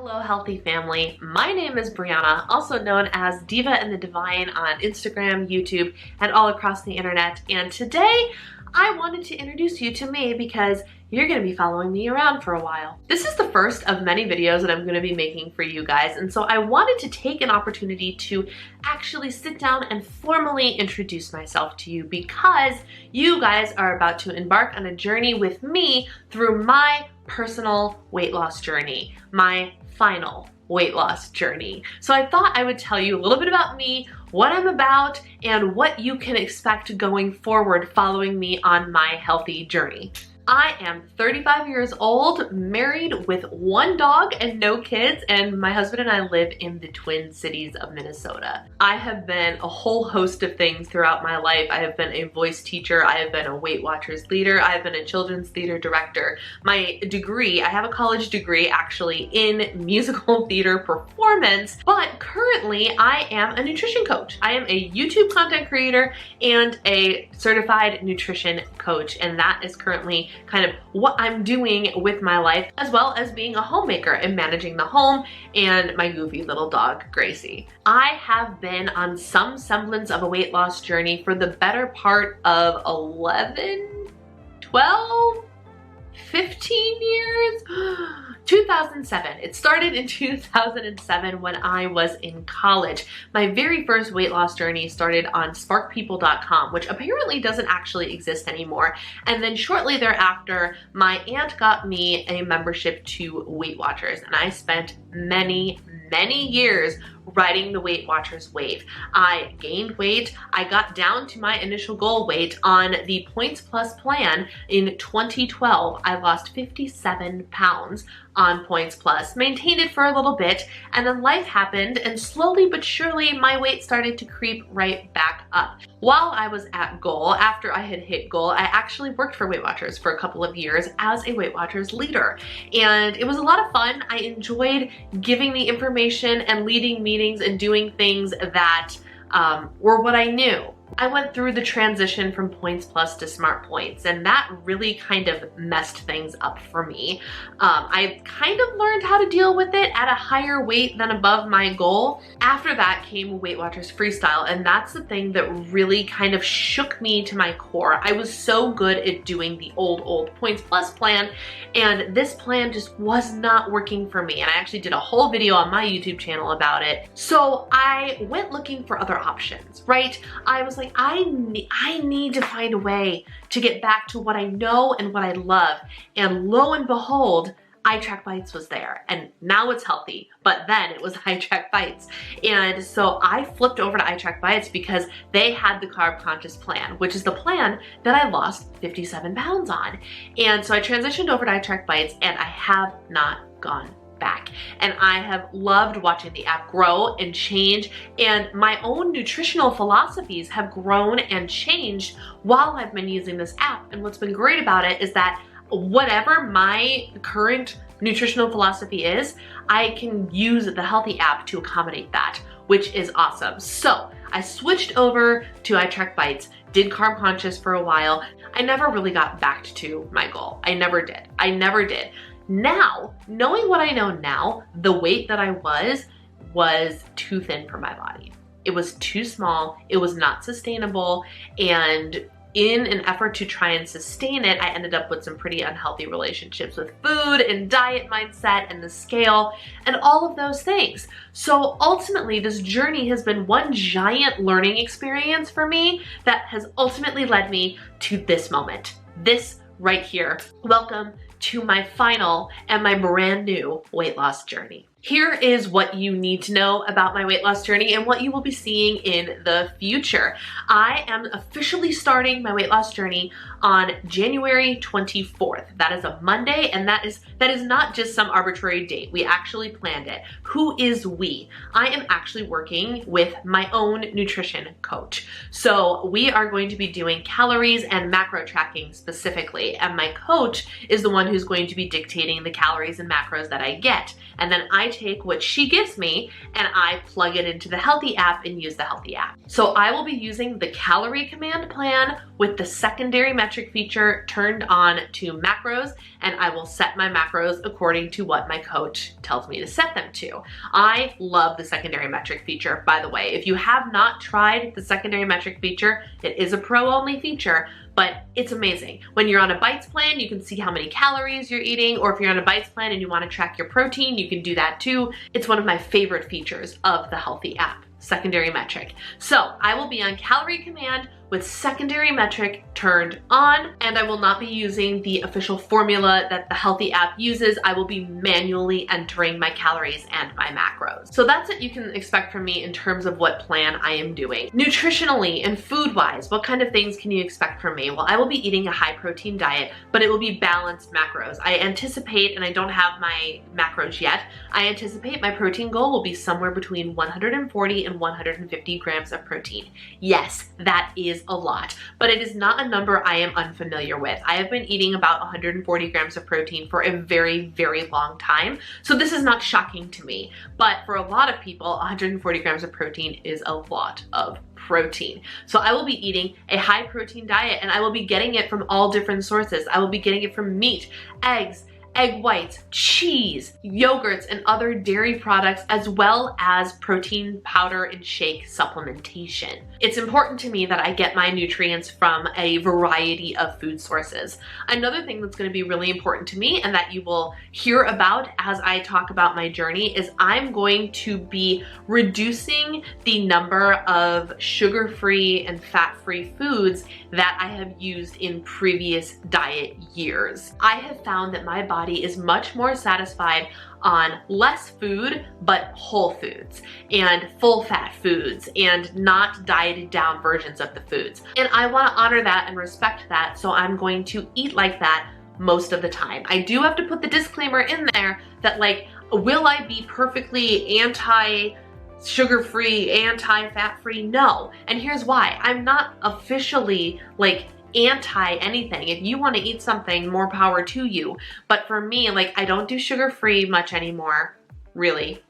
Hello, healthy family. My name is Brianna, also known as Diva and the Divine on Instagram, YouTube, and all across the internet. And today, I wanted to introduce you to me because you're going to be following me around for a while. This is the first of many videos that I'm going to be making for you guys, and so I wanted to take an opportunity to actually sit down and formally introduce myself to you because you guys are about to embark on a journey with me through my personal weight loss journey, my final weight loss journey. So I thought I would tell you a little bit about me, what I'm about, and what you can expect going forward following me on my healthy journey. I am 35 years old, married with one dog and no kids, and my husband and I live in the Twin Cities of Minnesota. I have been a whole host of things throughout my life. I have been a voice teacher, I have been a Weight Watchers leader, I have been a children's theater director. My degree, I have a college degree actually in musical theater performance, but currently I am a nutrition coach. I am a YouTube content creator and a certified nutrition coach, and that is currently kind of what I'm doing with my life, as well as being a homemaker and managing the home and my goofy little dog, Gracie. I have been on some semblance of a weight loss journey for the better part of 11, 12, 15 years? 2007. It started in 2007 when I was in college. My very first weight loss journey started on sparkpeople.com, which apparently doesn't actually exist anymore. And then shortly thereafter, my aunt got me a membership to Weight Watchers, and I spent many years riding the Weight Watchers wave. I gained weight. I got down to my initial goal weight on the Points Plus plan in 2012. I lost 57 pounds on Points Plus, maintained it for a little bit, and then life happened, and slowly but surely my weight started to creep right back up. While I was at goal, after I had hit goal, I actually worked for Weight Watchers for a couple of years as a Weight Watchers leader, and it was a lot of fun. I enjoyed giving the information and leading meetings and doing things that were what I knew. I went through the transition from Points Plus to Smart Points, and that really kind of messed things up for me. I kind of learned how to deal with it at a higher weight than above my goal. After that came Weight Watchers Freestyle, and that's the thing that really kind of shook me to my core. I was so good at doing the old Points Plus plan, and this plan just was not working for me. And I actually did a whole video on my YouTube channel about it. So I went looking for other options, right? I was like, I need to find a way to get back to what I know and what I love. And lo and behold, iTrack Bites was there, and now it's Healthi, but then it was iTrack Bites. And so I flipped over to iTrack Bites because they had the carb conscious plan, which is the plan that I lost 57 pounds on. And so I transitioned over to iTrack Bites, and I have not gone back. And I have loved watching the app grow and change, and my own nutritional philosophies have grown and changed while I've been using this app. And what's been great about it is that whatever my current nutritional philosophy is, I can use the Healthi app to accommodate that, which is awesome. So I switched over to iTrack Bites, did carb conscious for a while. I never really got back to my goal. I never did. Now, knowing what I know now, the weight that I was too thin for my body. It was too small, it was not sustainable, and in an effort to try and sustain it, I ended up with some pretty unhealthy relationships with food and diet mindset and the scale and all of those things. So ultimately, this journey has been one giant learning experience for me that has ultimately led me to this moment, this right here. Welcome to my final and my brand new weight loss journey. Here is what you need to know about my weight loss journey and what you will be seeing in the future. I am officially starting my weight loss journey on January 24th. That is a Monday, and that is not just some arbitrary date. We actually planned it. Who is we? I am actually working with my own nutrition coach. So we are going to be doing calories and macro tracking specifically, and my coach is the one who's going to be dictating the calories and macros that I get. And then I take what she gives me and I plug it into the Healthi app and use the Healthi app. So I will be using the calorie command plan with the secondary metric feature turned on to macros, and I will set my macros according to what my coach tells me to set them to. I love the secondary metric feature, by the way. If you have not tried the secondary metric feature, it is a pro-only feature, but it's amazing. When you're on a Bites plan, you can see how many calories you're eating, or if you're on a Bites plan and you want to track your protein, you can do that too. It's one of my favorite features of the Healthi app, secondary metric. So I will be on calorie command with secondary metric turned on, and I will not be using the official formula that the Healthi app uses. I will be manually entering my calories and my macros. So that's what you can expect from me in terms of what plan I am doing. Nutritionally and food-wise, what kind of things can you expect from me? Well, I will be eating a high protein diet, but it will be balanced macros. I anticipate, and I don't have my macros yet, I anticipate my protein goal will be somewhere between 140 and 150 grams of protein. Yes, that is a lot, but it is not a number I am unfamiliar with. I have been eating about 140 grams of protein for a very, very long time, so this is not shocking to me. But for a lot of people, 140 grams of protein is a lot of protein. So I will be eating a high protein diet, and I will be getting it from all different sources. I will be getting it from meat, eggs, egg whites, cheese, yogurts, and other dairy products, as well as protein powder and shake supplementation. It's important to me that I get my nutrients from a variety of food sources. Another thing that's going to be really important to me, and that you will hear about as I talk about my journey, is I'm going to be reducing the number of sugar-free and fat-free foods that I have used in previous diet years. I have found that my body is much more satisfied on less food, but whole foods and full fat foods and not dieted down versions of the foods. And I want to honor that and respect that, so I'm going to eat like that most of the time. I do have to put the disclaimer in there that, like, will I be perfectly sugar-free, anti-fat-free? No. And here's why. I'm not officially like anti anything. If you want to eat something, more power to you. But for me, like, I don't do sugar-free much anymore, really.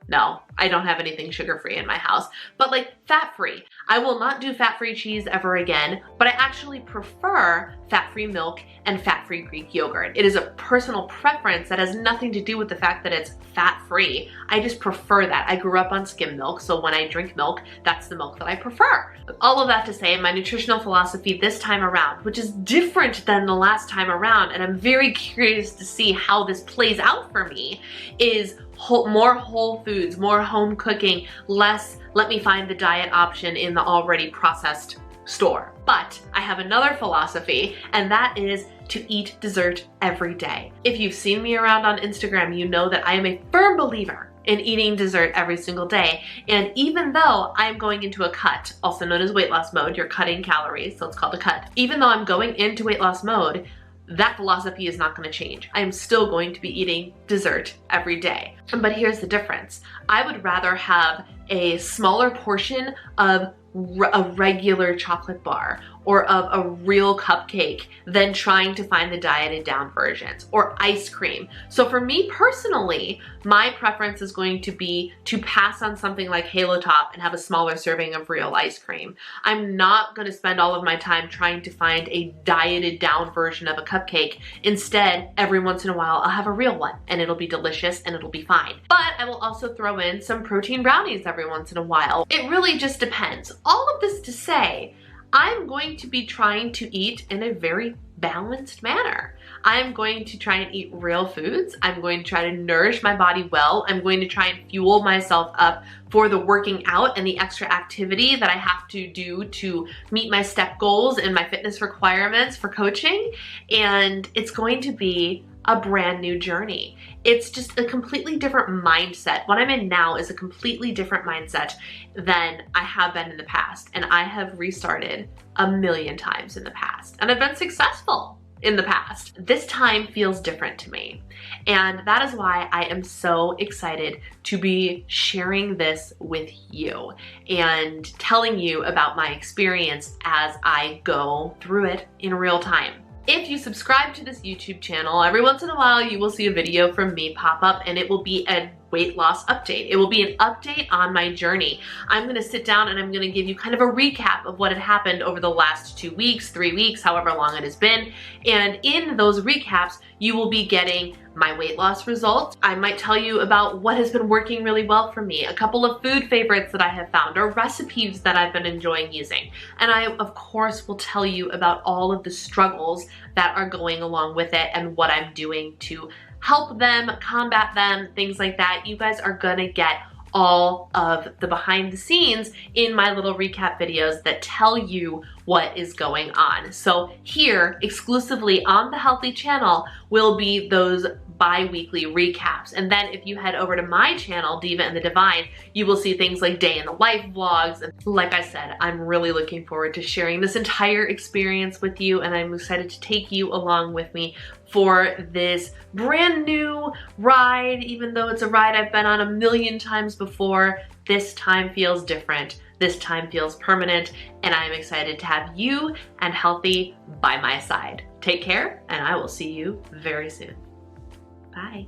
No, I don't have anything sugar-free in my house, but like fat-free. I will not do fat-free cheese ever again, but I actually prefer fat-free milk and fat-free Greek yogurt. It is a personal preference that has nothing to do with the fact that it's fat-free. I just prefer that. I grew up on skim milk, so when I drink milk, that's the milk that I prefer. All of that to say, my nutritional philosophy this time around, which is different than the last time around, and I'm very curious to see how this plays out for me, is more whole foods, more home cooking, less let me find the diet option in the already processed store. But I have another philosophy, and that is to eat dessert every day. If you've seen me around on Instagram, you know that I am a firm believer in eating dessert every single day. And even though I'm going into a cut, also known as weight loss mode, you're cutting calories, so it's called a cut. Even though I'm going into weight loss mode, that philosophy is not going to change. I am still going to be eating dessert every day. But here's the difference. I would rather have a smaller portion of a regular chocolate bar or of a real cupcake than trying to find the dieted down versions, or ice cream. So for me personally, my preference is going to be to pass on something like Halo Top and have a smaller serving of real ice cream. I'm not going to spend all of my time trying to find a dieted down version of a cupcake. Instead, every once in a while, I'll have a real one and it'll be delicious and it'll be fine. But I will also throw in some protein brownies every once in a while. It really just depends. All of this to say, I'm going to be trying to eat in a very balanced manner. I'm going to try and eat real foods. I'm going to try to nourish my body well. I'm going to try and fuel myself up for the working out and the extra activity that I have to do to meet my step goals and my fitness requirements for coaching. And it's going to be a brand new journey. It's just a completely different mindset. What I'm in now is a completely different mindset than I have been in the past. And I have restarted a million times in the past. And I've been successful in the past. This time feels different to me. And that is why I am so excited to be sharing this with you and telling you about my experience as I go through it in real time. If you subscribe to this YouTube channel, every once in a while you will see a video from me pop up, and it will be a weight loss update. It will be an update on my journey. I'm gonna sit down and I'm gonna give you kind of a recap of what had happened over the last 2 weeks, 3 weeks, however long it has been. And in those recaps, you will be getting my weight loss results. I might tell you about what has been working really well for me, a couple of food favorites that I have found, or recipes that I've been enjoying using. And I, of course, will tell you about all of the struggles that are going along with it and what I'm doing to help them, combat them, things like that. You guys are gonna get all of the behind the scenes in my little recap videos that tell you what is going on. So here, exclusively on the Healthi channel, will be those bi-weekly recaps. And then if you head over to my channel, Diva and the Divine, you will see things like day in the life vlogs. And like I said, I'm really looking forward to sharing this entire experience with you, and I'm excited to take you along with me for this brand new ride. Even though it's a ride I've been on a million times before, this time feels different. This time feels permanent, and I'm excited to have you and Healthi by my side. Take care, and I will see you very soon. Bye.